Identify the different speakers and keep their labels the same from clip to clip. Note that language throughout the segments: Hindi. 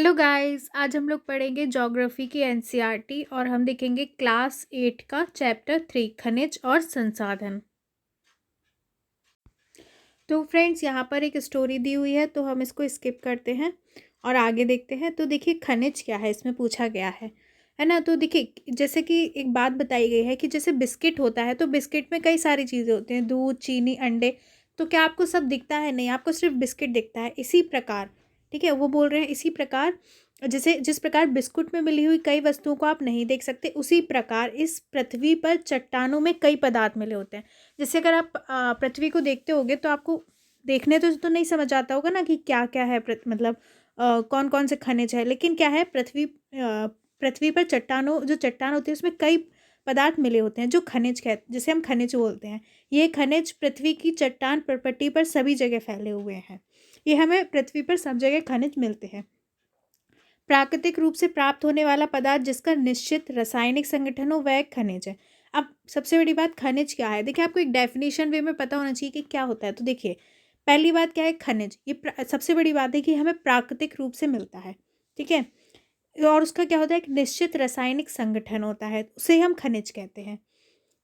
Speaker 1: हेलो गाइस, आज हम लोग पढ़ेंगे ज्योग्राफी की एनसीईआरटी और हम देखेंगे क्लास 8 का चैप्टर 3 खनिज और संसाधन। तो फ्रेंड्स, यहाँ पर एक स्टोरी दी हुई है तो हम इसको स्किप करते हैं और आगे देखते हैं। तो देखिए खनिज क्या है, इसमें पूछा गया है ना। तो देखिए जैसे कि एक बात बताई गई है कि जैसे बिस्किट होता है तो बिस्किट में कई सारी चीज़ें होती हैं, दूध, चीनी, अंडे। तो क्या आपको सब दिखता है? नहीं, आपको सिर्फ बिस्किट दिखता है। इसी प्रकार, ठीक है, वो बोल रहे हैं इसी प्रकार जैसे जिस प्रकार बिस्कुट में मिली हुई कई वस्तुओं को आप नहीं देख सकते, उसी प्रकार इस पृथ्वी पर चट्टानों में कई पदार्थ मिले होते हैं। जैसे अगर आप पृथ्वी को देखते होगे तो आपको देखने तो नहीं समझ आता होगा ना कि क्या क्या है, मतलब कौन कौन से खनिज है। लेकिन क्या है, पृथ्वी पर चट्टानों जो चट्टान होती है उसमें कई पदार्थ मिले होते हैं जो खनिज कहते, जिसे हम खनिज बोलते हैं। ये खनिज पृथ्वी की चट्टान पट्टी पर सभी जगह फैले हुए हैं। ये हमें पृथ्वी पर सब जगह खनिज मिलते हैं। प्राकृतिक रूप से प्राप्त होने वाला पदार्थ जिसका निश्चित रासायनिक संगठन हो वह एक खनिज है। अब सबसे बड़ी बात, खनिज क्या है? देखिए, आपको एक डेफिनेशन वे में पता होना चाहिए कि क्या होता है। तो देखिए, पहली बात क्या है, खनिज। ये सबसे बड़ी बात है कि हमें प्राकृतिक रूप से मिलता है, ठीक है। और उसका क्या होता है, एक निश्चित रासायनिक संगठन होता है, उसे हम खनिज कहते हैं।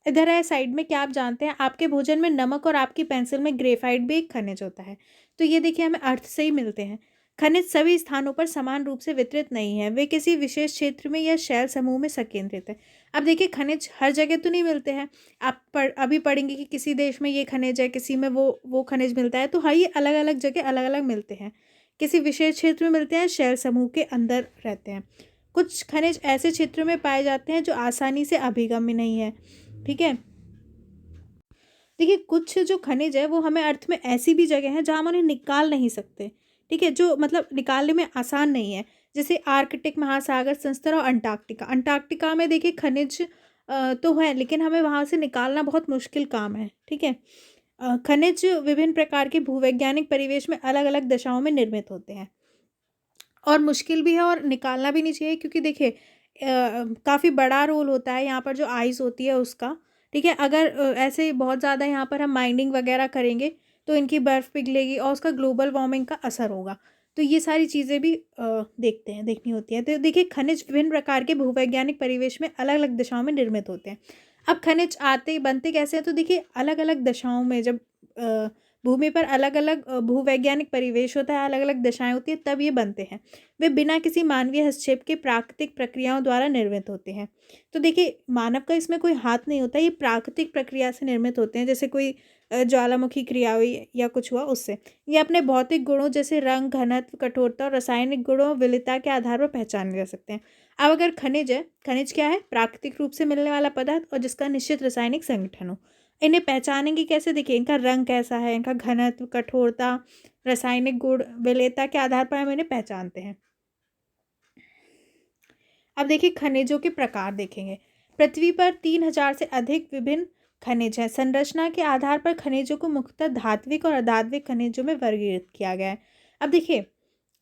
Speaker 1: इधर है साइड में, क्या आप जानते हैं आपके भोजन में नमक और आपकी पेंसिल में ग्रेफाइट भी एक खनिज होता है। तो ये देखिए हमें अर्थ से ही मिलते हैं। खनिज सभी स्थानों पर समान रूप से वितरित नहीं है, वे किसी विशेष क्षेत्र में या शैल समूह में संकेंद्रित है। अब देखिए खनिज हर जगह तो नहीं मिलते हैं। आप अभी पढ़ेंगे कि किसी देश में ये खनिज है, किसी में वो खनिज मिलता है। तो हाँ, ये अलग अलग जगह अलग अलग मिलते हैं, किसी विशेष क्षेत्र में मिलते हैं, शैल समूह के अंदर रहते हैं। कुछ खनिज ऐसे क्षेत्रों में पाए जाते हैं जो आसानी से अभिगम्य नहीं है, ठीक है। देखिए कुछ जो खनिज है वो हमें अर्थ में ऐसी भी जगह है जहाँ हम उन्हें निकाल नहीं सकते, ठीक है, जो मतलब निकालने में आसान नहीं है। जैसे आर्कटिक महासागर संस्तर और अंटार्कटिका। अंटार्कटिका में देखिए खनिज तो है, लेकिन हमें वहाँ से निकालना बहुत मुश्किल काम है, ठीक है। खनिज विभिन्न प्रकार के भूवैज्ञानिक परिवेश में अलग अलग दशाओं में निर्मित होते हैं और मुश्किल भी है और निकालना भी नहीं चाहिए, क्योंकि देखिए काफ़ी बड़ा रोल होता है यहाँ पर जो आइस होती है उसका, ठीक है। अगर ऐसे बहुत ज़्यादा यहाँ पर हम माइनिंग वगैरह करेंगे तो इनकी बर्फ़ पिघलेगी और उसका ग्लोबल वार्मिंग का असर होगा। तो ये सारी चीज़ें भी देखनी होती हैं। तो देखिए खनिज विभिन्न प्रकार के भूवैज्ञानिक परिवेश में अलग अलग दिशाओं में निर्मित होते हैं। अब खनिज आते बनते कैसे हैं? तो देखिए अलग अलग दशाओं में, जब भूमि पर अलग अलग भूवैज्ञानिक परिवेश होता है, अलग अलग दशाएं होती हैं, तब ये बनते हैं। वे बिना किसी मानवीय हस्तक्षेप के प्राकृतिक प्रक्रियाओं द्वारा निर्मित होते हैं। तो देखिए मानव का इसमें कोई हाथ नहीं होता, ये प्राकृतिक प्रक्रिया से निर्मित होते हैं। जैसे कोई ज्वालामुखी क्रिया हुई या कुछ हुआ उससे। ये अपने भौतिक गुणों जैसे रंग, घनत्व, कठोरता और रासायनिक गुणों विलेयता के आधार पर पहचाने जा सकते हैं। अब अगर खनिज है, खनिज क्या है? प्राकृतिक रूप से मिलने वाला पदार्थ और जिसका निश्चित रासायनिक संगठन हो। इन्हें पहचानेंगे कैसे? देखिए इनका रंग कैसा है, इनका घनत्व, कठोरता, रासायनिक गुण, विलेयता के आधार पर हम इन्हें पहचानते हैं। अब देखिए खनिजों के प्रकार देखेंगे। पृथ्वी पर 3000 से अधिक विभिन्न खनिज हैं। संरचना के आधार पर खनिजों को मुख्यतः धात्विक और अधात्विक खनिजों में वर्गीकृत किया गया है। अब देखिए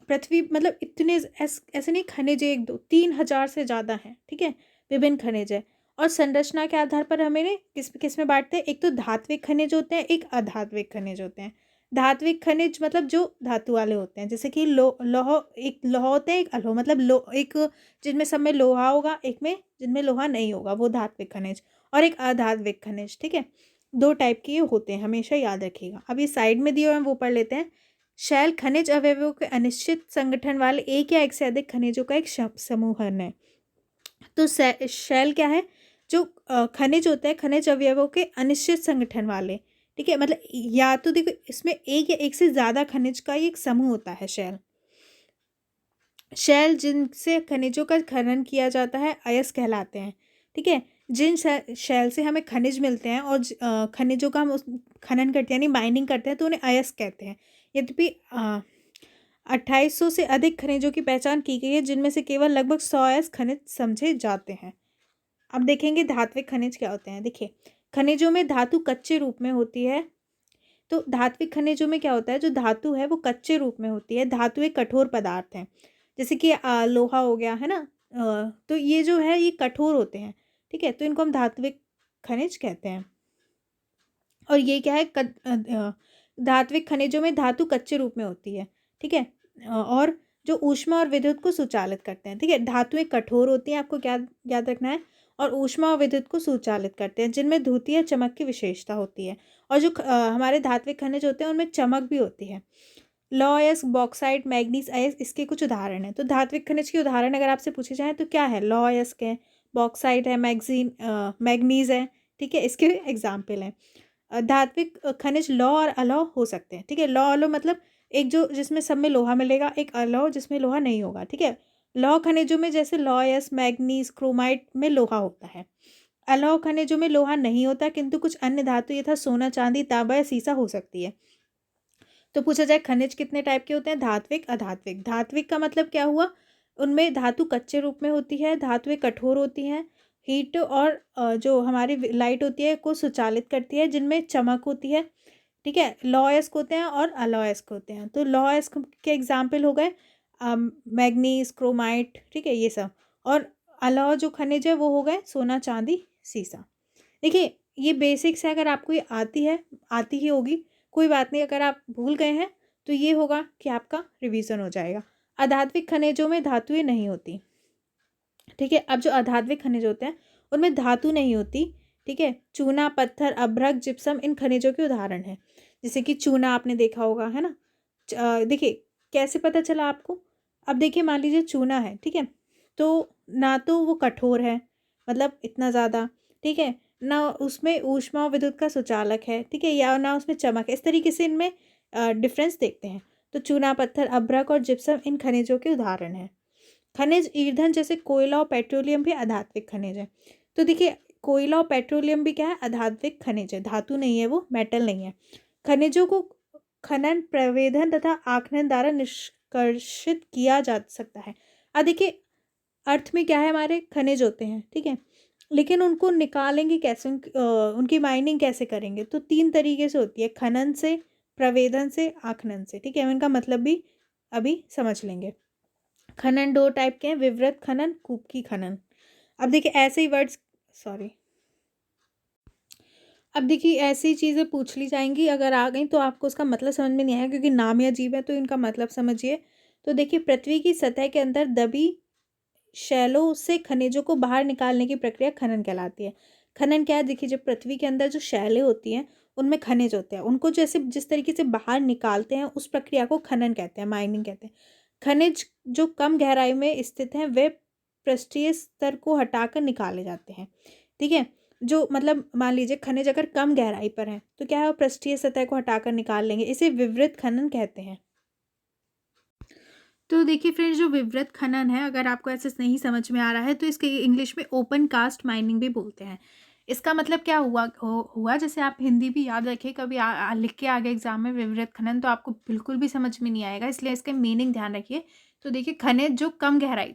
Speaker 1: पृथ्वी मतलब इतने ऐसे नहीं, खनिज एक दो 3000 से ज़्यादा हैं, ठीक है, विभिन्न खनिज है। और संरचना के आधार पर हमें ने किस किस में बांटते हैं? एक तो धात्विक खनिज होते हैं, एक अधात्विक खनिज होते हैं। धात्विक खनिज मतलब जो धातु वाले होते हैं, जैसे कि लौह, एक लौह होते हैं, एक अलोह, मतलब एक जिनमें सब में लोहा होगा, एक में जिनमें लोहा नहीं होगा, वो धात्विक खनिज। और एक अधात्विक खनिज, ठीक है। दो टाइप के ये होते हैं, हमेशा याद रखिएगा। अब ये साइड में दिए हुए हैं वो पढ़ लेते हैं। शैल खनिज अवयवों के अनिश्चित संगठन वाले एक या एक से अधिक खनिजों का एक समूहन है। तो शैल क्या है? जो खनिज होते हैं, खनिज अवयवों के अनिश्चित संगठन वाले, ठीक है। मतलब या तो देखो इसमें एक या एक से ज़्यादा खनिज का ही एक समूह होता है शैल। शैल जिनसे खनिजों का खनन किया जाता है अयस्क कहलाते हैं, ठीक है। जिन शैल से हमें खनिज मिलते हैं और खनिजों का हम उस खनन करते हैं यानी माइनिंग करते हैं तो उन्हें अयस्क कहते हैं। यद्यपि 2800 से अधिक खनिजों की पहचान की गई है, जिनमें से केवल लगभग 100 अयस्क खनिज समझे जाते हैं। अब देखेंगे धात्विक खनिज क्या होते हैं। देखिए खनिजों में धातु कच्चे रूप में होती है। तो धात्विक खनिजों में क्या होता है? जो धातु है वो कच्चे रूप में होती है। धातु एक कठोर पदार्थ है, जैसे कि लोहा हो गया, है ना। तो ये जो है ये कठोर होते हैं, ठीक है। तो इनको हम धात्विक खनिज कहते हैं। और ये क्या है? धात्विक खनिजों में धातु कच्चे रूप में होती है, ठीक है। और जो ऊष्मा और विद्युत को सुचालित करते हैं। ठीक है, धातुएं कठोर होती हैं, आपको क्या याद रखना है, और ऊष्मा और विद्युत को सुचालित करते हैं, जिनमें द्युतीय चमक की विशेषता होती है। और जो हमारे धात्विक खनिज होते हैं उनमें चमक भी होती है। लौह, बॉक्साइट, मैग्नीज, अयस्क इसके कुछ उदाहरण हैं। तो धात्विक खनिज के उदाहरण अगर आपसे पूछे जाएँ तो क्या है, लौह अयस्क है, बॉक्साइट है, मैग्नीज है। ठीक है, इसके एग्जाम्पल हैं। धात्विक खनिज लौह और अलौह हो सकते हैं। ठीक है, लौह अलौह मतलब एक जो जिसमें सब में लोहा मिलेगा, एक अलौह जिसमें लोहा नहीं होगा। ठीक है, लौह खनिजों में जैसे लौह, मैग्नीज, क्रोमाइट में लोहा होता है। अलौह खनिजों में लोहा नहीं होता, किंतु कुछ अन्य धातु यथा सोना, चांदी, तांबा या सीसा हो सकती है। तो पूछा जाए खनिज कितने टाइप के होते हैं, धात्विक, अधात्विक। धात्विक का मतलब क्या हुआ, उनमें धातु कच्चे रूप में होती है, धातुएं कठोर होती हैं, हीट और जो हमारी लाइट होती है को सुचालित करती है, जिनमें चमक होती है। ठीक है, लौह अयस्क होते हैं और अलौह अयस्क होते हैं। तो लौह अयस्क के एग्जाम्पल हो गए मैग्नीज, क्रोमाइट। ठीक है, ये सब। और अलौह जो खनिज है वो हो गए सोना, चांदी, सीसा। देखिए, ये बेसिक्स है, अगर आपको ये आती ही होगी, कोई बात नहीं। अगर आप भूल गए हैं तो ये होगा कि आपका रिवीजन हो जाएगा। अधात्विक खनिजों में धातुएं नहीं होती। ठीक है, अब जो अधात्विक खनिज होते हैं उनमें धातु नहीं होती। ठीक है, चूना, पत्थर, अभ्रक, जिप्सम इन खनिजों के उदाहरण हैं। जैसे कि चूना आपने देखा होगा, है ना। देखिए कैसे पता चला आपको। अब देखिए, मान लीजिए चूना है, ठीक है, तो ना तो वो कठोर है, मतलब इतना ज़्यादा, ठीक है, ना उसमें ऊष्मा और विद्युत का सुचालक है, ठीक है, या ना उसमें चमक है। इस तरीके से इनमें डिफरेंस देखते हैं। तो चूना, पत्थर, अभ्रक और जिप्सम इन खनिजों के उदाहरण हैं। खनिज ईंधन जैसे कोयला और पेट्रोलियम भी अधात्विक खनिज है। तो देखिए, कोयला और पेट्रोलियम भी क्या है, अधात्विक खनिज है, धातु नहीं है, वो मेटल नहीं है। खनिजों को खनन, प्रवेधन तथा आखनन द्वारा निष्कर्षित किया जा सकता है। अब देखिए, अर्थ में क्या है, हमारे खनिज होते हैं, ठीक है, लेकिन उनको निकालेंगे कैसे, उनकी माइनिंग कैसे करेंगे। तो 3 तरीके से होती है, खनन से, प्रवेधन से, आखनन से। ठीक है, इनका मतलब भी अभी समझ लेंगे। खनन 2 टाइप के हैं, विवृत खनन, कूपकी खनन। अब देखिए ऐसे ही वर्ड्स, सॉरी, अब देखिए ऐसी चीज़ें पूछ ली जाएंगी, अगर आ गई तो आपको उसका मतलब समझ में नहीं आएगा, क्योंकि नाम ही अजीब है, तो इनका मतलब समझिए। तो देखिए, पृथ्वी की सतह के अंदर दबी शैलों से खनिजों को बाहर निकालने की प्रक्रिया खनन कहलाती है। खनन क्या है, देखिए जब पृथ्वी के अंदर जो शैलें होती हैं उनमें खनिज होते हैं, उनको जैसे जिस तरीके से बाहर निकालते हैं उस प्रक्रिया को खनन कहते हैं, माइनिंग कहते हैं। खनिज जो कम गहराई में स्थित हैं वे पृष्ठीय स्तर को हटाकर निकाले जाते हैं। ठीक है, जो मतलब मान लीजिए खनिज अगर कम गहराई पर है तो क्या है, वो पृष्ठीय सतह को हटाकर निकाल लेंगे, इसे विवृत खनन कहते हैं। तो देखिए फ्रेंड्स, जो विवृत खनन है, अगर आपको ऐसे नहीं समझ में आ रहा है तो इसके इंग्लिश में ओपन कास्ट माइनिंग भी बोलते हैं। इसका मतलब क्या हुआ जैसे आप हिंदी भी याद रखिए, कभी लिख के आ गए एग्जाम में विवृत खनन तो आपको बिल्कुल भी समझ में नहीं आएगा, इसलिए इसके मीनिंग ध्यान रखिए। तो देखिए, खनिज जो कम गहराई,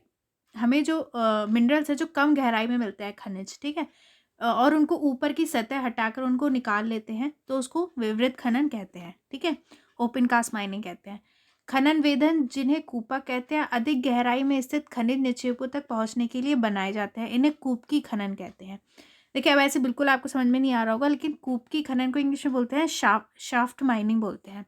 Speaker 1: हमें जो मिनरल्स है जो कम गहराई में मिलते हैं खनिज, ठीक है, और उनको ऊपर की सतह हटाकर उनको निकाल लेते हैं, तो उसको विवृत खनन कहते हैं। ठीक है, ओपन कास्ट माइनिंग कहते हैं। खनन वेधन, जिन्हें कूपा कहते हैं, अधिक गहराई में स्थित खनिज निक्षेपों तक पहुंचने के लिए बनाए जाते हैं, इन्हें कूपकी खनन कहते हैं। देखिए, अब ऐसे बिल्कुल आपको समझ में नहीं आ रहा होगा, लेकिन कूपकी खनन को इंग्लिश में बोलते हैं शाफ्ट माइनिंग बोलते हैं।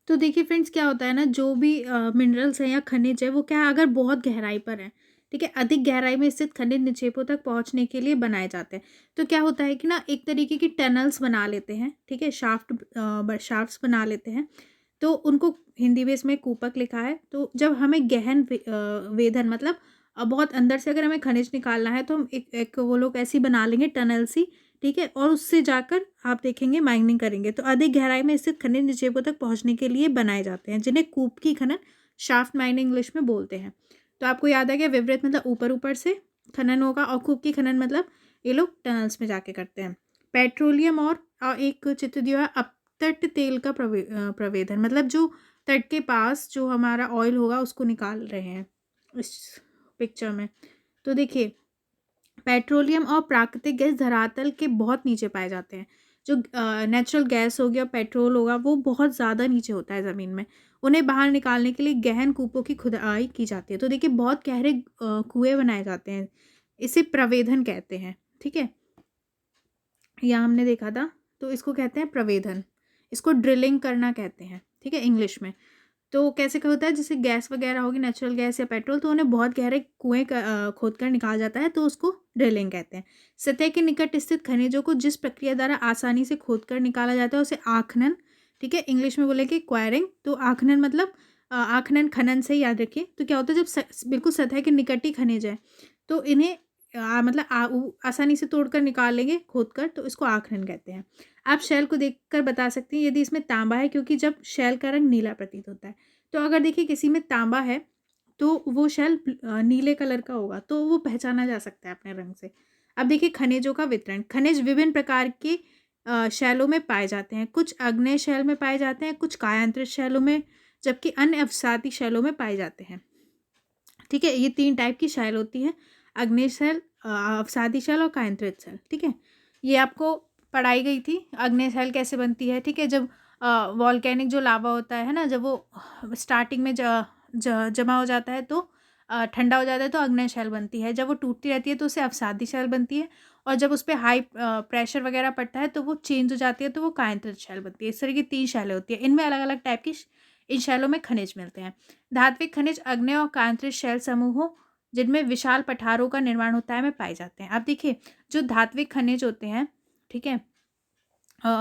Speaker 1: तो देखिए फ्रेंड्स, क्या होता है ना, जो भी मिनरल्स हैं या खनिज है वो क्या है, अगर बहुत गहराई पर है, ठीक है, अधिक गहराई में स्थित खनिज निक्षेपों तक पहुंचने के लिए बनाए जाते हैं। तो क्या होता है कि ना, एक तरीके की टनल्स बना लेते हैं, ठीक है, शाफ्ट्स बना लेते हैं। तो उनको हिंदी में इसमें कूपक लिखा है। तो जब हमें गहन वेधन मतलब बहुत अंदर से अगर हमें खनिज निकालना है तो हम एक वो लोग ऐसी बना लेंगे टनल सी, ठीक है, और उससे जाकर आप देखेंगे माइनिंग करेंगे। तो अधिक गहराई में स्थित खनिज निक्षेपों तक पहुंचने के लिए बनाए जाते हैं, जिन्हें कूपकी खनन, शाफ्ट माइनिंग इंग्लिश में बोलते हैं। तो आपको याद है कि विवृत मतलब ऊपर ऊपर से खनन होगा, और कूपकी खनन मतलब ये लोग टनल्स में जाके करते हैं। पेट्रोलियम और एक चित्र दिया है, अपतट तेल का प्रवेधन, मतलब जो तट के पास जो हमारा ऑयल होगा उसको निकाल रहे हैं इस पिक्चर में। तो देखिए, पेट्रोलियम और प्राकृतिक गैस धरातल के बहुत नीचे पाए जाते हैं। जो नेचुरल गैस हो गया, पेट्रोल होगा, वो बहुत ज़्यादा नीचे होता है ज़मीन में। उन्हें बाहर निकालने के लिए गहन कूपों की खुदाई की जाती है। तो देखिए, बहुत गहरे कुएं बनाए जाते हैं, इसे प्रवेधन कहते हैं। ठीक है, यहाँ हमने देखा था, तो इसको कहते हैं प्रवेधन, इसको ड्रिलिंग करना कहते हैं। ठीक है, इंग्लिश में। तो कैसे क्या होता है, जैसे गैस वगैरह होगी, नेचुरल गैस या पेट्रोल, तो उन्हें बहुत गहरे कुएँ खोद कर निकाला जाता है, तो उसको ड्रिलिंग कहते हैं। सतह के निकट स्थित खनिजों को जिस प्रक्रिया द्वारा आसानी से खोद कर निकाला जाता है उसे आखनन, ठीक है, इंग्लिश में बोलेंगे क्वायरिंग। तो आखनन मतलब आखनन, खनन से याद रखिए। तो क्या होता है, जब बिल्कुल सतह के निकट ही खनिज है तो इन्हें मतलब आसानी से तोड़कर निकाल लेंगे खोद कर, तो इसको आखनन कहते हैं। आप शैल को देखकर बता सकती हैं यदि इसमें तांबा है, क्योंकि जब शैल का रंग नीला प्रतीत होता है। तो अगर देखिए किसी में तांबा है तो वो शैल नीले कलर का होगा, तो वो पहचाना जा सकता है अपने रंग से। अब देखिए खनिजों का वितरण। खनिज विभिन्न प्रकार के शैलों में पाए जाते हैं। कुछ आग्नेय शैल में पाए जाते हैं, कुछ कायांतरित शैलों में, जबकि अन्य अवसादी शैलों में पाए जाते हैं। ठीक है, ये 3 टाइप की शैल होती है, आग्नेय शैल, अवसादी शैल और कायांतरित शैल। ठीक है, ये आपको पढ़ाई गई थी। आग्नेय शैल कैसे बनती है, ठीक है, जब वॉल्केनिक जो लावा होता है ना, जब वो स्टार्टिंग में जमा हो जाता है तो ठंडा हो जाता है तो आग्नेय शैल बनती है। जब वो टूटती रहती है तो उसे अवसादी शैल बनती है, और जब उस पर हाई प्रेशर वगैरह पड़ता है तो वो चेंज हो जाती है तो वो कायांतरित शैल बनती है। इस तरह की 3 शैलें होती है। इनमें अलग अलग टाइप की इन शैलों में खनिज मिलते हैं। धात्विक खनिज आग्नेय और कायांतरित शैल समूहों जिनमें विशाल पठारों का निर्माण होता है में पाए जाते हैं। अब देखिए जो धात्विक खनिज होते हैं, ठीक है,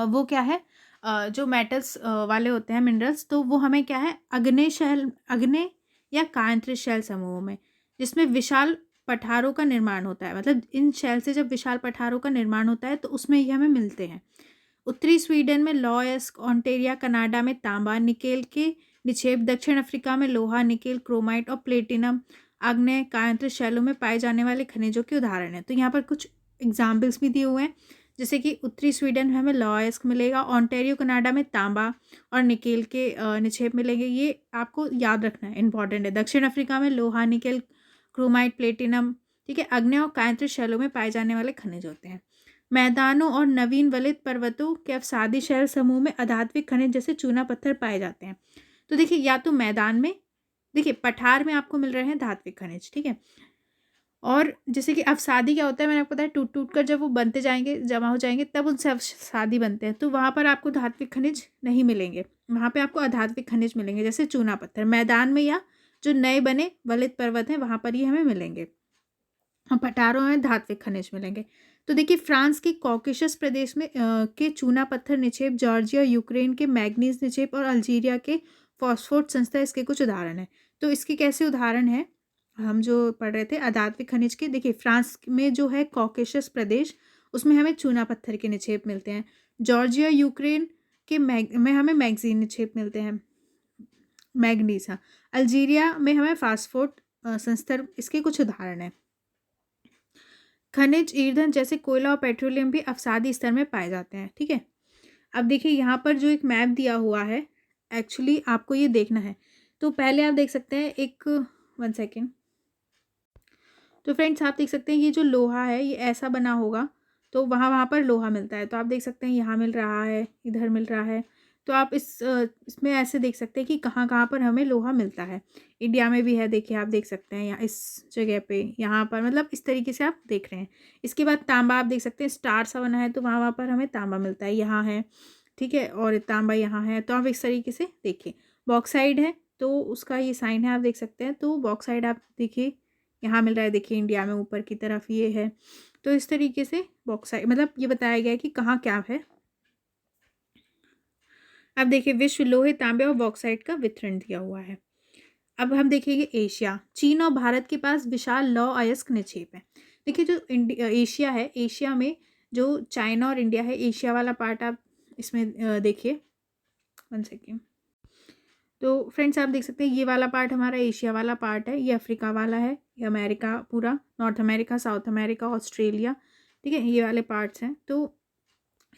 Speaker 1: वो क्या है, जो मेटल्स वाले होते हैं, मिनरल्स, तो वो हमें क्या है, आग्नेय या कायांतरित शैल समूहों में, जिसमें विशाल पठारों का निर्माण होता है। मतलब इन शैल से जब विशाल पठारों का निर्माण होता है तो उसमें ये हमें मिलते हैं। उत्तरी स्वीडन में लॉयस्क, ऑन्टेरिया कनाडा में तांबा निकेल के निक्षेप, दक्षिण अफ्रीका में लोहा, निकेल, क्रोमाइट और प्लेटिनम आग्नेय कायांतरित शैलों में पाए जाने वाले खनिजों के उदाहरण हैं। तो यहाँ पर कुछ एग्जाम्पल्स भी दिए हुए हैं, जैसे कि उत्तरी स्वीडन में हमें लॉयस्क मिलेगा, ऑन्टेरियो कनाडा में तांबा और निकेल के निक्षेप मिलेंगे। ये आपको याद रखना है, इंपॉर्टेंट है। दक्षिण अफ्रीका में लोहा, निकेल, क्रोमाइट, प्लेटिनम, ठीक है, आग्नेय और कायांतरित शैलों में पाए जाने वाले खनिज होते हैं। मैदानों और नवीन वलित पर्वतों के अवसादी शैल समूह में अधात्विक खनिज जैसे चूना पत्थर पाए जाते हैं। तो देखिए या तो मैदान में, देखिए पठार में आपको मिल रहे हैं धात्विक खनिज, ठीक है, और जैसे कि अवसादी क्या होता है, मैंने आपको बताया, टूट टूट कर जब वो बनते जाएंगे, जमा हो जाएंगे, तब उनसे अवसादी बनते हैं। तो वहाँ पर आपको धात्विक खनिज नहीं मिलेंगे, वहाँ पे आपको अधात्विक खनिज मिलेंगे, जैसे चूना पत्थर। मैदान में या जो नए बने वलित पर्वत हैं वहाँ पर ही हमें मिलेंगे, और पठारों में धात्विक खनिज मिलेंगे। तो देखिए फ्रांस के कॉकेशस प्रदेश में के चूना पत्थर निक्षेप, जॉर्जिया यूक्रेन के मैग्नीज निक्षेप और अल्जीरिया के फॉस्फोट संस्था इसके कुछ उदाहरण हैं। तो इसके कैसे उदाहरण हैं, हम जो पढ़ रहे थे अधात्विक खनिज के, देखिए फ्रांस में जो है कॉकेशस प्रदेश, उसमें हमें चूना पत्थर के निक्षेप मिलते हैं। जॉर्जिया यूक्रेन के में हमें मैग्नीज निक्षेप मिलते हैं, मैग्नीज, हाँ। अल्जीरिया में हमें फास्फोट संस्था, इसके कुछ उदाहरण हैं। खनिज ईंधन जैसे कोयला और पेट्रोलियम भी अवसादी स्तर में पाए जाते हैं, ठीक है। अब देखिए यहाँ पर जो एक मैप दिया हुआ है, एक्चुअली आपको ये देखना है। तो पहले आप देख सकते हैं एक, 1 सेकेंड। तो फ्रेंड्स आप देख सकते हैं ये जो लोहा है ये ऐसा बना होगा, तो वहाँ वहाँ पर लोहा मिलता है। तो आप देख सकते हैं यहाँ मिल रहा है, इधर मिल रहा है। तो आप इसमें ऐसे देख सकते हैं कि कहाँ कहाँ पर हमें लोहा मिलता है। इंडिया में भी है, देखिए आप देख सकते हैं यहाँ इस जगह पे, यहाँ पर, मतलब इस तरीके से आप देख रहे हैं। इसके बाद तांबा आप देख सकते हैं, स्टार सा बना है, तो वहाँ वहाँ पर हमें तांबा मिलता है, यहाँ है, ठीक है, और तांबा यहाँ है। तो आप इस तरीके से देखिए। बॉक्साइड है तो उसका ये साइन है, आप देख सकते हैं। तो बॉक्साइड आप देखिए यहाँ मिल रहा है, देखिए इंडिया में ऊपर की तरफ ये है। तो इस तरीके से बॉक्साइड, मतलब ये बताया गया है कि कहाँ क्या है। अब देखिए विश्व लोहे, तांबे और बॉक्साइट का वितरण दिया हुआ है। अब हम देखेंगे एशिया। चीन और भारत के पास विशाल लौह अयस्क निक्षेप है। देखिए जो एशिया है, एशिया में जो चाइना और इंडिया है, एशिया वाला पार्ट आप इसमें देखिए, 1 सेकेंड। तो फ्रेंड्स आप देख सकते हैं ये वाला पार्ट हमारा एशिया वाला पार्ट है, ये अफ्रीका वाला है, ये अमेरिका पूरा, north America, south America, Australia, ठीक है, ये वाले पार्ट्स हैं। तो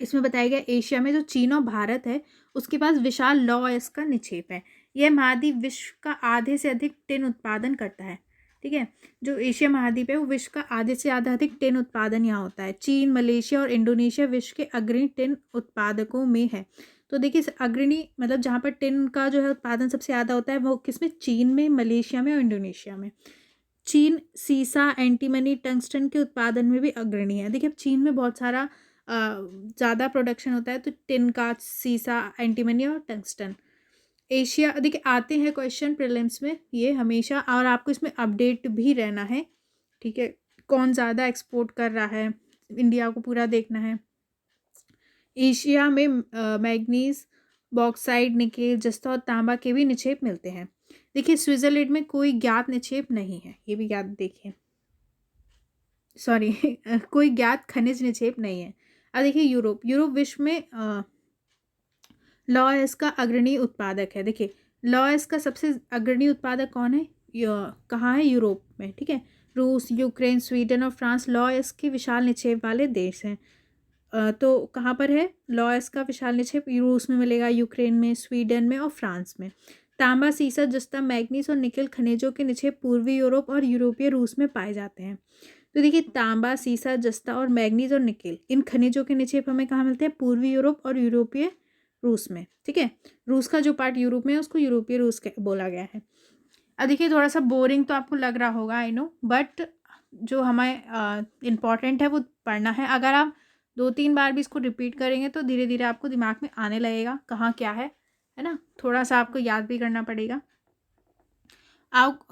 Speaker 1: इसमें बताया गया एशिया में जो चीन और भारत है उसके पास विशाल लौह अयस्क का निक्षेप है। यह महाद्वीप विश्व का आधे से अधिक टिन उत्पादन करता है, ठीक है। जो एशिया महाद्वीप है वो विश्व का आधे से ज़्यादा अधिक टिन उत्पादन यहाँ होता है। चीन, मलेशिया और इंडोनेशिया विश्व के अग्रणी टिन उत्पादकों में है। तो देखिए अग्रणी मतलब जहाँ पर टिन का जो है उत्पादन सबसे ज़्यादा होता है वो किसमें, चीन में, मलेशिया में और इंडोनेशिया में। चीन सीसा, एंटीमनी, टंगस्टन के उत्पादन में भी अग्रणी है। देखिए अब चीन में बहुत सारा ज़्यादा प्रोडक्शन होता है, तो टिन का, सीसा, एंटीमनी और टंगस्टन। एशिया, देखिए आते हैं क्वेश्चन प्रीलिम्स में ये हमेशा, और आपको इसमें अपडेट भी रहना है, ठीक है। कौन ज़्यादा एक्सपोर्ट कर रहा है, इंडिया को पूरा देखना है। एशिया में मैग्नीज, बॉक्साइट, निकेल, जस्ता और तांबा के भी निक्षेप मिलते हैं। देखिए स्विट्जरलैंड में कोई ज्ञात निक्षेप नहीं है, ये भी याद देखिए, सॉरी कोई ज्ञात खनिज निक्षेप नहीं है। अब देखिए यूरोप, यूरोप विश्व में लौह का अग्रणी उत्पादक है। देखिए लौह का सबसे अग्रणी उत्पादक कौन है, कहाँ है, यूरोप में, ठीक है। रूस, यूक्रेन, स्वीडन और फ्रांस लौह के विशाल निक्षेप वाले देश हैं। तो कहाँ पर है लौह का विशाल निक्षेप, रूस में मिलेगा, यूक्रेन में, स्वीडन में और फ्रांस में। तांबा, सीसा, जस्ता, मैग्नीज और निकेल खनिजों के निक्षेप पूर्वी यूरोप और यूरोपीय रूस में पाए जाते हैं। तो देखिए तांबा, सीसा, जस्ता और मैग्नीज और निकेल, इन खनिजों के निक्षेप हमें कहाँ मिलते हैं, पूर्वी यूरोप और यूरोपीय रूस में, ठीक है। रूस का जो पार्ट यूरोप में है उसको यूरोपीय रूस बोला गया है। अब देखिए थोड़ा सा बोरिंग तो आपको लग रहा होगा, आई नो, बट जो हमें इम्पॉर्टेंट है वो पढ़ना है। अगर आप 2-3 बार भी इसको रिपीट करेंगे तो धीरे धीरे आपको दिमाग में आने लगेगा कहाँ क्या है ना। थोड़ा सा आपको याद भी करना पड़ेगा। आप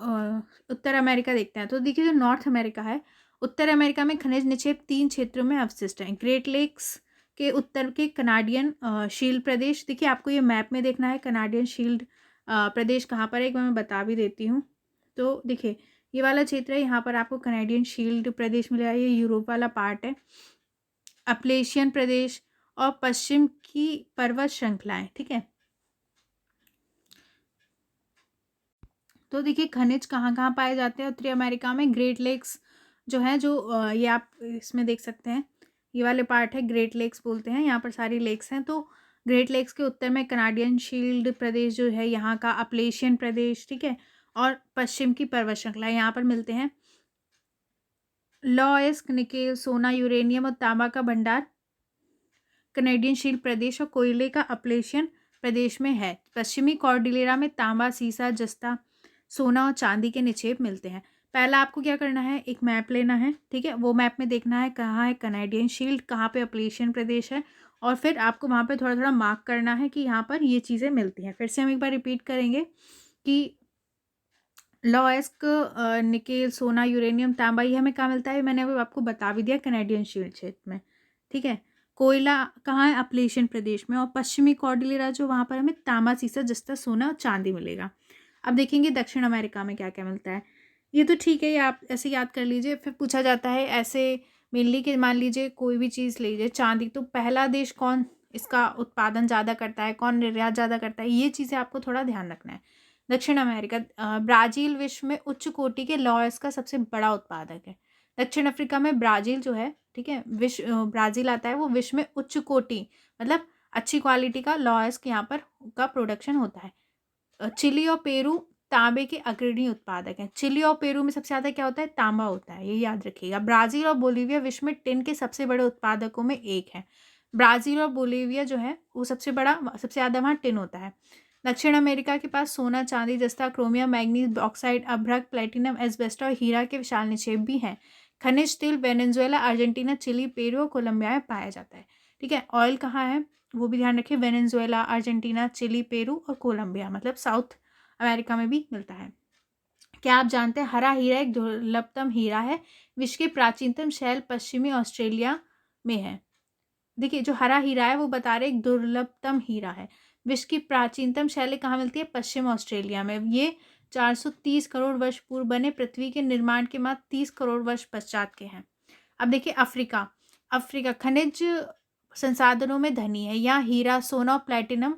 Speaker 1: उत्तर अमेरिका देखते हैं, तो देखिए जो नॉर्थ अमेरिका है, उत्तर अमेरिका में खनिज निक्षेप 3 क्षेत्रों में अवशिष्ट हैं। ग्रेट लेक्स के उत्तर के कनाडियन शील्ड प्रदेश, देखिए आपको ये मैप में देखना है कनाडियन शील्ड प्रदेश कहाँ पर है, एक बार मैं बता भी देती हूँ। तो देखिए ये वाला क्षेत्र है, यहाँ पर आपको कनाडियन शील्ड प्रदेश मिलेगा, ये यूरोप वाला पार्ट है। अपलेशियन प्रदेश और पश्चिम की पर्वत श्रृंखलाएं, ठीक है। तो देखिए खनिज कहाँ कहाँ पाए जाते हैं उत्तरी अमेरिका में, ग्रेट लेक्स जो है, जो ये आप इसमें देख सकते हैं, ये वाले पार्ट है ग्रेट लेक्स बोलते हैं, यहाँ पर सारी लेक्स हैं। तो ग्रेट लेक्स के उत्तर में कनाडियन शील्ड प्रदेश जो है यहाँ का, अपलेशियन प्रदेश, ठीक है, और पश्चिम की पर्वत श्रृंखला यहाँ पर मिलते हैं। लॉयस्क, निकेल, सोना, यूरेनियम और तांबा का भंडार कनेडियन शील्ड प्रदेश और कोयले का अपलेशियन प्रदेश में है। पश्चिमी कॉर्डिलेरा में तांबा, सीसा, जस्ता, सोना और चांदी के निक्षेप मिलते हैं। पहला आपको क्या करना है, एक मैप लेना है, ठीक है। वो मैप में देखना है कहाँ है कनेडियन शील्ड, कहाँ पे अपलेशियन प्रदेश है, और फिर आपको वहाँ पे थोड़ा थोड़ा मार्क करना है कि यहाँ पर ये चीज़ें मिलती हैं। फिर से हम एक बार रिपीट करेंगे कि लॉयस्क, निकेल, सोना, यूरेनियम, तांबा, ये हमें कहाँ मिलता है, मैंने अभी आपको बता भी दिया कनेडियन शील्ड क्षेत्र में, ठीक है। कोयला कहाँ है, अपलेशियन प्रदेश में, और पश्चिमी कॉर्डिलेरा जो, वहाँ पर हमें तांबा, सीसा, जस्ता, सोना और चांदी मिलेगा। अब देखेंगे दक्षिण अमेरिका में क्या क्या मिलता है। ये तो ठीक है, ये आप ऐसे याद कर लीजिए। फिर पूछा जाता है ऐसे मेनली कि मान लीजिए कोई भी चीज़ लीजिए, चांदी, तो पहला देश कौन इसका उत्पादन ज़्यादा करता है, कौन निर्यात ज़्यादा करता है, ये चीज़ें आपको थोड़ा ध्यान रखना है। दक्षिण अमेरिका, ब्राज़ील विश्व में उच्च कोटि के लौह का सबसे बड़ा उत्पादक है। दक्षिण अफ्रीका में ब्राज़ील जो है, ठीक है, ब्राज़ील आता है, वो विश्व में उच्च कोटि मतलब अच्छी क्वालिटी का लौह यहाँ पर का प्रोडक्शन होता है। चिली और पेरू तांबे के अग्रणी उत्पादक हैं। चिली और पेरू में सबसे ज़्यादा क्या होता है, तांबा होता है, ये याद रखिएगा। ब्राज़ील और बोलीविया विश्व में टिन के सबसे बड़े उत्पादकों में एक है। ब्राज़ील और बोलीविया जो है वो सबसे बड़ा, सबसे ज़्यादा वहाँ टिन होता है। दक्षिण अमेरिका के पास सोना, चांदी, जस्ता, क्रोमियम, मैग्नीज, बॉक्साइट, अभ्रक, प्लेटिनम, एस्बेस्टस और हीरा के विशाल निक्षेप भी हैं। खनिज तेल वेनेजुएला, अर्जेंटीना, चिली, पेरू और कोलंबिया में पाया जाता है, ठीक है। ऑयल कहाँ है वो भी ध्यान रखिए, वेनेजुएला, अर्जेंटीना, चिली, पेरू और कोलंबिया, मतलब साउथ अमेरिका में भी मिलता है। क्या आप जानते हैं हरा हीरा एक दुर्लभतम हीरा है, विश्व के प्राचीनतम शैल पश्चिमी ऑस्ट्रेलिया में है। देखिए जो हरा हीरा है वो बता रहे एक दुर्लभतम हीरा है। विश्व की प्राचीनतम शैली कहाँ मिलती है, पश्चिम ऑस्ट्रेलिया में। ये 430 करोड़ वर्ष पूर्व बने, पृथ्वी के निर्माण के बाद 30 करोड़ वर्ष पश्चात के हैं। अब देखिए अफ्रीका, अफ्रीका खनिज संसाधनों में धनी है, यहाँ हीरा, सोना और प्लैटिनम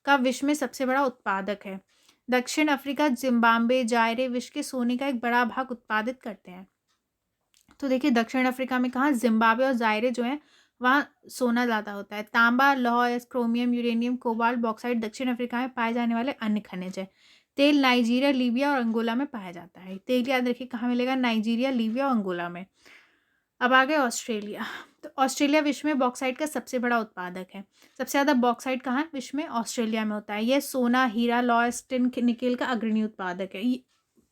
Speaker 1: का विश्व में सबसे बड़ा उत्पादक है। दक्षिण अफ्रीका, जिम्बाब्वे, जायरे विश्व के सोने का एक बड़ा भाग उत्पादित करते हैं। तो देखिए दक्षिण अफ्रीका में कहाँ, जिम्बाब्वे और जायरे जो है वहाँ सोना ज़्यादा होता है। तांबा, लौह, क्रोमियम, यूरेनियम, कोबाल्ट, बॉक्साइट दक्षिण अफ्रीका में पाए जाने वाले अन्य खनिज है। तेल नाइजीरिया, लीबिया और अंगोला में पाया जाता है। तेल याद रखिए कहाँ मिलेगा, नाइजीरिया, लीबिया और अंगोला में। अब आ गए ऑस्ट्रेलिया। तो ऑस्ट्रेलिया विश्व में बॉक्साइट का सबसे बड़ा उत्पादक है। सबसे ज़्यादा बॉक्साइट कहाँ है, विश्व में ऑस्ट्रेलिया में होता है। यह सोना, हीरा, लौह, टिन, निकेल का अग्रणी उत्पादक है।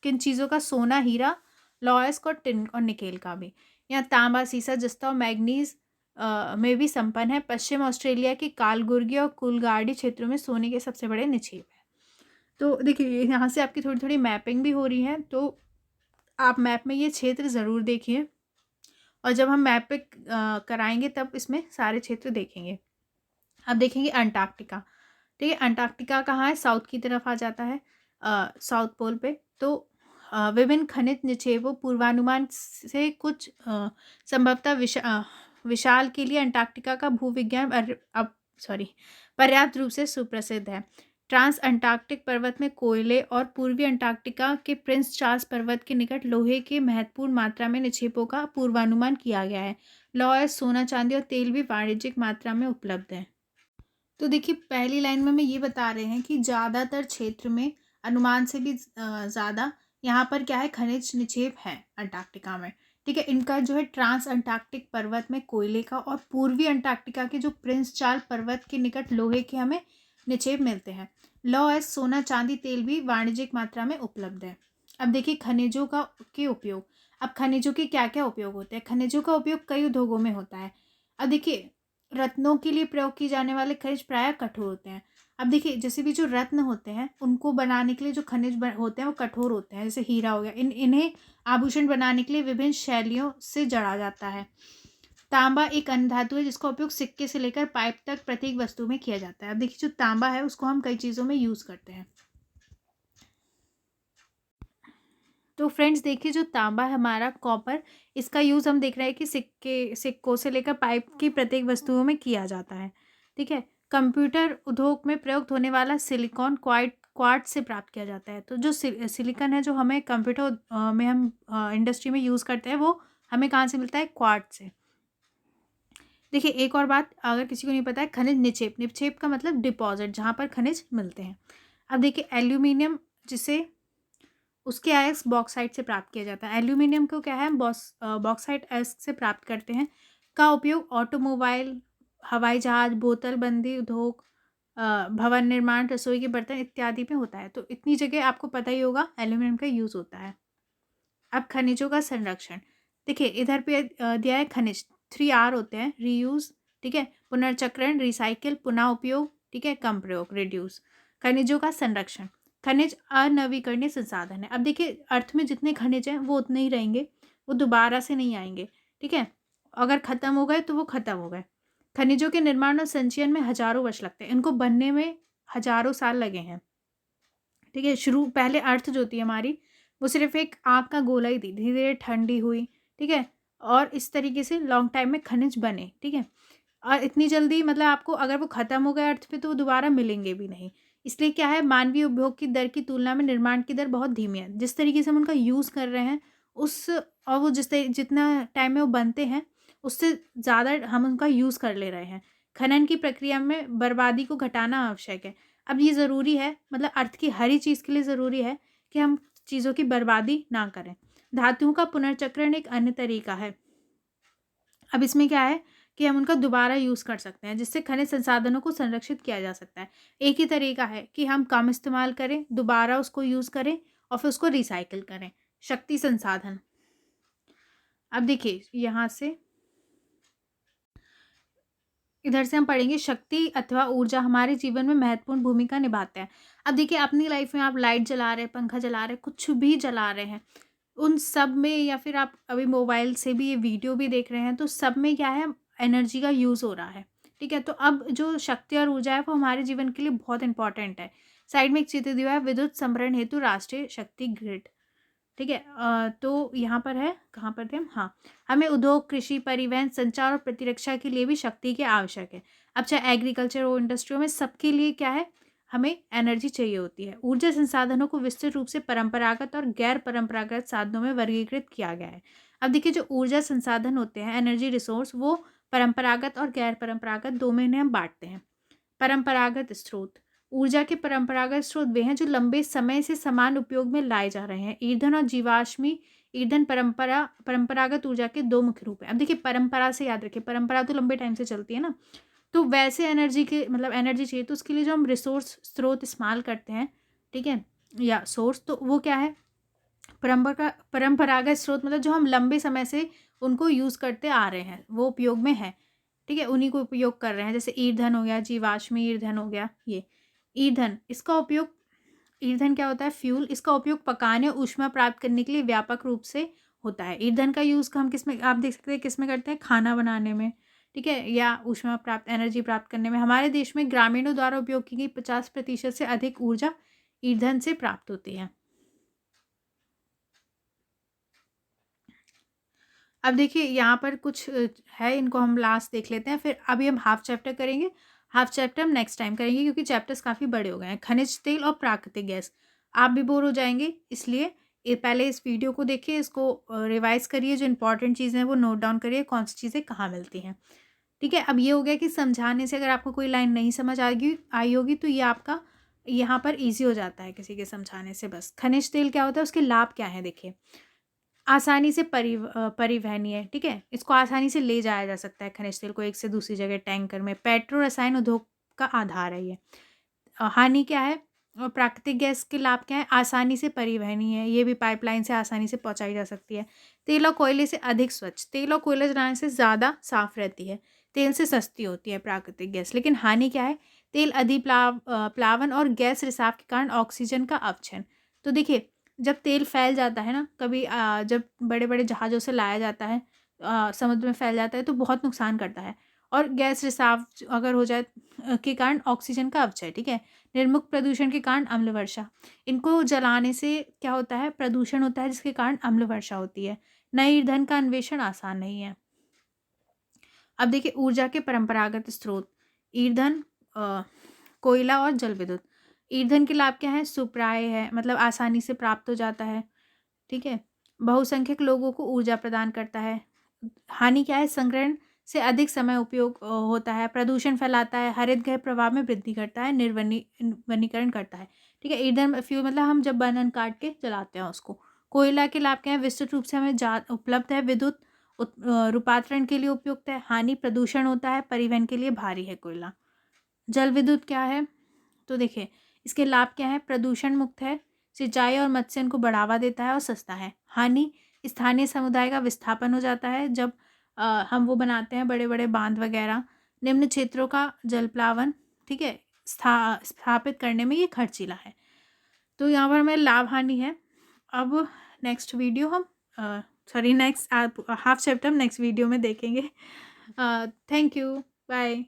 Speaker 1: किन चीज़ों का, सोना, हीरा, लॉयस्क और टिन और निकेल का भी। यहाँ तांबा, सीसा, जस्ता और मैग्नीज में भी संपन्न है। पश्चिम ऑस्ट्रेलिया के कालगुर्गी और कुलगाड़ी क्षेत्रों में सोने के सबसे बड़े निक्षेप हैं। तो देखिए यहाँ से आपकी थोड़ी थोड़ी मैपिंग भी हो रही है, तो आप मैप में ये क्षेत्र ज़रूर देखिए, और जब हम मैप पे कराएंगे तब इसमें सारे क्षेत्र देखेंगे। अब देखेंगे अंटार्कटिका। ठीक है, अंटार्कटिका कहाँ है? साउथ की तरफ आ जाता है, साउथ पोल पे। तो विभिन्न खनिज निक्षेपों पूर्वानुमान से कुछ संभवतः विशाल के लिए अंटार्कटिका का भूविज्ञान अब सॉरी पर्याप्त रूप से सुप्रसिद्ध है। ट्रांस अंटार्कटिक पर्वत में कोयले और पूर्वी अंटार्कटिका के प्रिंस चार्ल्स पर्वत के निकट लोहे के महत्वपूर्ण मात्रा में निक्षेपों का पूर्वानुमान किया गया है। लौह, सोना, चांदी और तेल भी वाणिज्यिक मात्रा में उपलब्ध है। तो देखिए पहली लाइन में ये बता रहे हैं कि ज़्यादातर क्षेत्र में अनुमान से भी ज़्यादा यहाँ पर क्या है, खनिज निक्षेप है अंटार्कटिका में। ठीक है, इनका जो है ट्रांस अंटार्कटिक पर्वत में कोयले का और पूर्वी अंटार्कटिका के जो प्रिंस चार्ल्स पर्वत के निकट लोहे के हमें निक्षेप मिलते हैं। लौह, सोना, चांदी, तेल भी वाणिज्यिक मात्रा में उपलब्ध है। अब देखिए खनिजों का के उपयोग। अब खनिजों के क्या क्या उपयोग होते हैं? खनिजों का उपयोग कई उद्योगों में होता है। अब देखिए रत्नों के लिए प्रयोग किए जाने वाले खनिज प्रायः कठोर होते हैं। अब देखिए जैसे भी जो रत्न होते हैं उनको बनाने के लिए जो खनिज होते हैं वो कठोर होते हैं, जैसे हीरा हो गया। इन्हें आभूषण बनाने के लिए विभिन्न शैलियों से जड़ा जाता है। तांबा एक अन्य धातु है जिसका उपयोग सिक्के से लेकर पाइप तक प्रत्येक वस्तु में किया जाता है। अब देखिए जो तांबा है उसको हम कई चीज़ों में यूज़ करते हैं। तो फ्रेंड्स देखिए जो तांबा है हमारा कॉपर, इसका यूज़ हम देख रहे हैं कि सिक्कों से लेकर पाइप की प्रत्येक वस्तुओं में किया जाता है। ठीक है, कंप्यूटर उद्योग में प्रयुक्त होने वाला सिलिकॉन क्वार्ट्ज से प्राप्त किया जाता है। तो जो सिलिकॉन है जो हमें कंप्यूटर में हम इंडस्ट्री में यूज़ करते हैं वो हमें कहाँ से मिलता है? क्वार्ट्ज से। देखिए एक और बात अगर किसी को नहीं पता है, खनिज निक्षेप। निक्षेप का मतलब डिपॉजिट, जहाँ पर खनिज मिलते हैं। अब देखिए एल्यूमिनियम जिसे उसके आयस्क बॉक्साइट से प्राप्त किया जाता है। एल्यूमिनियम को क्या है, हम बॉक्साइट आयस्क से प्राप्त करते हैं। का उपयोग ऑटोमोबाइल, हवाई जहाज, बोतल बंदी उद्योग, भवन निर्माण, रसोई के बर्तन इत्यादि में होता है। तो इतनी जगह आपको पता ही होगा एल्यूमिनियम का यूज़ होता है। अब खनिजों का संरक्षण। देखिए इधर पे दिया है खनिज 3R होते हैं, रीयूज, ठीक है, पुनर्चक्रण, रिसाइकिल, पुनः उपयोग, ठीक है, कम प्रयोग, रिड्यूस। खनिजों का संरक्षण। खनिज अनवीकरणीय संसाधन है। अब देखिए अर्थ में जितने खनिज हैं वो उतने ही रहेंगे, वो दोबारा से नहीं आएंगे। ठीक है, अगर ख़त्म हो गए तो वो ख़त्म हो गए। खनिजों के निर्माण और संचयन में हजारों वर्ष लगते हैं, इनको बनने में हजारों साल लगे हैं। ठीक है, पहले अर्थ जो थी हमारी वो सिर्फ एक आग का गोला ही थी, धीरे धीरे ठंडी हुई। ठीक है, और इस तरीके से लॉन्ग टाइम में खनिज बने। ठीक है, और इतनी जल्दी मतलब आपको अगर वो ख़त्म हो गए अर्थ पे तो वो दोबारा मिलेंगे भी नहीं। इसलिए क्या है, मानवीय उपभोग की दर की तुलना में निर्माण की दर बहुत धीमी है। जिस तरीके से हम उनका यूज़ कर रहे हैं उस और वो जितना टाइम में वो बनते हैं उससे ज़्यादा हम उनका यूज़ कर ले रहे हैं। खनन की प्रक्रिया में बर्बादी को घटाना आवश्यक है। अब ये ज़रूरी है, मतलब अर्थ की हर ही चीज़ के लिए ज़रूरी है कि हम चीज़ों की बर्बादी ना करें। धातुओं का पुनर्चक्रण एक अन्य तरीका है। अब इसमें क्या है कि हम उनका दोबारा यूज़ कर सकते हैं, जिससे खनिज संसाधनों को संरक्षित किया जा सकता है। एक ही तरीका है कि हम कम इस्तेमाल करें, दोबारा उसको यूज़ करें और फिर उसको रिसाइकिल करें। शक्ति संसाधन। अब देखिए यहाँ से इधर से हम पढ़ेंगे शक्ति अथवा ऊर्जा हमारे जीवन में महत्वपूर्ण भूमिका निभाते हैं। अब देखिए अपनी लाइफ में आप लाइट जला रहे हैं, पंखा जला रहे हैं, कुछ भी जला रहे हैं, उन सब में, या फिर आप अभी मोबाइल से भी ये वीडियो भी देख रहे हैं, तो सब में क्या है, एनर्जी का यूज़ हो रहा है। ठीक है, तो अब जो शक्ति और ऊर्जा है वो हमारे जीवन के लिए बहुत इंपॉर्टेंट है। साइड में एक चित्र दिया है, विद्युत संभरण हेतु राष्ट्रीय शक्ति ग्रिड। ठीक है, तो यहाँ पर है, कहाँ पर थे हम, हाँ, हमें उद्योग, कृषि, परिवहन, संचार और प्रतिरक्षा के लिए भी शक्ति की आवश्यक है। अब चाहे एग्रीकल्चर हो, इंडस्ट्रियों में, सबके लिए क्या है, हमें एनर्जी चाहिए होती है। ऊर्जा संसाधनों को विस्तृत रूप से परंपरागत और गैर परंपरागत साधनों में वर्गीकृत किया गया है। अब देखिए जो ऊर्जा संसाधन होते हैं, एनर्जी रिसोर्स, वो परंपरागत और गैर परंपरागत दो में इन्हें हम बांटते हैं। परंपरागत स्रोत। ऊर्जा के परंपरागत स्रोत वे हैं जो लंबे समय से समान उपयोग में लाए जा रहे हैं। ईंधन और जीवाश्मी ईंधन परंपरागत ऊर्जा के दो मुख्य रूप हैं। अब देखिए परंपरा से याद रखिए, परंपरा तो लंबे टाइम से चलती है ना, तो वैसे एनर्जी के मतलब एनर्जी चाहिए तो उसके लिए जो हम रिसोर्स स्रोत इस्तेमाल करते हैं, ठीक है, या सोर्स, तो वो क्या है, परंपरागत स्रोत, मतलब जो हम लंबे समय से उनको यूज़ करते आ रहे हैं, वो उपयोग में है। ठीक है, उन्हीं को उपयोग कर रहे हैं, जैसे ईंधन हो गया, जीवाश्मी ईंधन हो गया। ये ईंधन, इसका उपयोग ईंधन क्या होता है? फ्यूल। इसका उपयोग पकाने और ऊष्मा प्राप्त करने के लिए व्यापक रूप से होता है। ईंधन का यूज़ हम किस में, आप देख सकते हैं किस में करते हैं? खाना बनाने में, ठीक है, या ऊष्मा प्राप्त, एनर्जी प्राप्त करने में। हमारे देश में ग्रामीणों द्वारा उपयोग की गई 50% से अधिक ऊर्जा ईंधन से प्राप्त होती है। अब देखिए यहाँ पर कुछ है, इनको हम लास्ट देख लेते हैं, फिर अभी हम हाफ चैप्टर करेंगे। हाफ चैप्टर हम नेक्स्ट टाइम करेंगे क्योंकि चैप्टर्स काफ़ी बड़े हो गए हैं। खनिज तेल और प्राकृतिक गैस, आप भी बोर हो जाएंगे, इसलिए ये पहले इस वीडियो को देखिए, इसको रिवाइज करिए, जो इंपॉर्टेंट चीज़ें हैं वो नोट डाउन करिए, कौन सी चीज़ें कहाँ मिलती हैं। ठीक है, अब ये हो गया कि समझाने से अगर आपको कोई लाइन नहीं समझ आई होगी तो ये आपका यहाँ पर ईजी हो जाता है किसी के समझाने से। बस खनिज तेल क्या होता है, उसके लाभ क्या है देखिए। आसानी से परिवहनीय, ठीक है, इसको आसानी से ले जाया जा सकता है खनिज तेल को एक से दूसरी जगह टैंकर में। पेट्रो रसायन उद्योग का आधार है ये। हानि क्या है? और प्राकृतिक गैस के लाभ क्या है? आसानी से परिवहनीय है, ये भी पाइपलाइन से आसानी से पहुंचाई जा सकती है। तेल और कोयले से अधिक स्वच्छ, तेल और कोयला जलाने से ज़्यादा साफ रहती है। तेल से सस्ती होती है प्राकृतिक गैस। लेकिन हानि क्या है? तेल अधिक प्लावन और गैस रिसाव के कारण ऑक्सीजन का अवक्षय। तो देखिए, जब तेल फैल जाता है ना, कभी जब बड़े बड़े जहाज़ों से लाया जाता है, समुद्र में फैल जाता है तो बहुत नुकसान करता है। और गैस रिसाव अगर हो जाए के कारण ऑक्सीजन का अवक्षय, ठीक है। निर्मुक्त प्रदूषण के कारण अम्ल वर्षा, इनको जलाने से क्या होता है? प्रदूषण होता है, जिसके कारण अम्ल वर्षा होती है। नए ईंधन का अन्वेषण आसान नहीं है। अब देखिए ऊर्जा के परंपरागत स्रोत, ईंधन, कोयला और जल विद्युत। ईंधन के लाभ क्या है? सुप्राय है, मतलब आसानी से प्राप्त हो जाता है, ठीक है। बहुसंख्यक लोगों को ऊर्जा प्रदान करता है। हानि क्या है? संग्रहण से अधिक समय उपयोग होता है, प्रदूषण फैलाता है, हरित गृह प्रभाव में वृद्धि करता है, वनीकरण करता है, ठीक है। ईंधन फ्यूल मतलब हम जब बर्नर काट के जलाते हैं उसको। कोयला के लाभ क्या है? विस्तृत रूप से हमें उपलब्ध है, विद्युत रूपांतरण के लिए उपयुक्त है। हानि प्रदूषण होता है, परिवहन के लिए भारी है कोयला। जल विद्युत क्या है? तो देखिए इसके लाभ क्या है? प्रदूषण मुक्त है, सिंचाई और मत्स्यन को बढ़ावा देता है और सस्ता है। हानि, स्थानीय समुदाय का विस्थापन हो जाता है जब हम वो बनाते हैं बड़े बड़े बांध वगैरह। निम्न क्षेत्रों का जल प्लावन, ठीक है, स्थापित करने में ये खर्चीला है। तो यहाँ पर हमें लाभ हानि है। अब नेक्स्ट वीडियो हम नेक्स्ट हाफ चैप्टर हम नेक्स्ट वीडियो में देखेंगे। Thank you, bye.